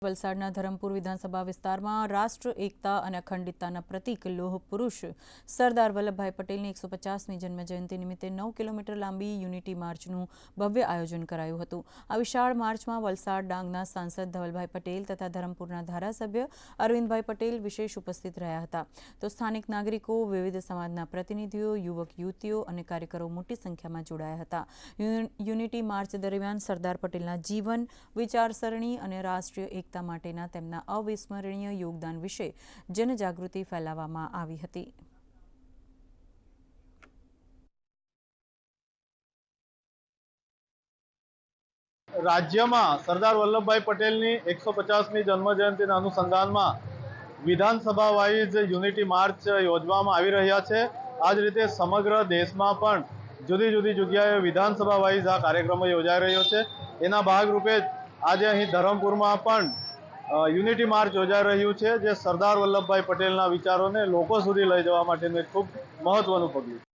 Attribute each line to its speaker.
Speaker 1: વલસાડના ધરમપુર વિધાનસભા વિસ્તારમાં રાષ્ટ્ર એકતા અને અખંડિતતાના પ્રતીક લોહ પુરુષ સરદાર વલ્લભભાઈ પટેલની 150મી જન્મજયંતિ નિમિત્તે 9 કિલોમીટર લાંબી યુનિટી માર્ચનું ભવ્ય આયોજન કરાયું હતું। આ વિશાળ માર્ચમાં વલસાડ ડાંગના સાંસદ ધવલભાઈ પટેલ તથા ધરમપુરના ધારાસભ્ય અરવિંદભાઈ પટેલ વિશેષ ઉપસ્થિત રહ્યા હતા। તો સ્થાનિક નાગરિકો, વિવિધ સમાજના પ્રતિનિધિઓ, યુવક યુવતીઓ અને કાર્યકરો મોટી સંખ્યામાં જોડાયા હતા। યુનિટી માર્ચ દરમિયાન સરદાર પટેલના જીવન, વિચારસરણી અને રાષ્ટ્રીય એકતા માટેના તેમના અવિસ્મરણીય યોગદાન વિશે જનજાગૃતિ ફેલાવવામાં આવી હતી।
Speaker 2: રાજ્યમાં સરદાર વલ્લભભાઈ પટેલની 150મી જન્મજયંતિના અનુસંધાનમાં વિધાનસભા વાઇઝ યુનિટી માર્ચ યોજવામાં આવી રહ્યા છે। આ જ રીતે સમગ્ર દેશમાં પણ જુદી જુદી જગ્યાએ વિધાનસભા વાઇઝ આ કાર્યક્રમો યોજાઈ રહ્યો છે। એના ભાગરૂપે આજે અહીં ધરમપુરમાં પણ યુનિટી માર્ચ યોજાઈ રહ્યું છે, જે સરદાર વલ્લભભાઈ પટેલના વિચારોને લોકો સુધી લઈ જવા માટેનું એક ખૂબ મહત્વનું પગલું છે।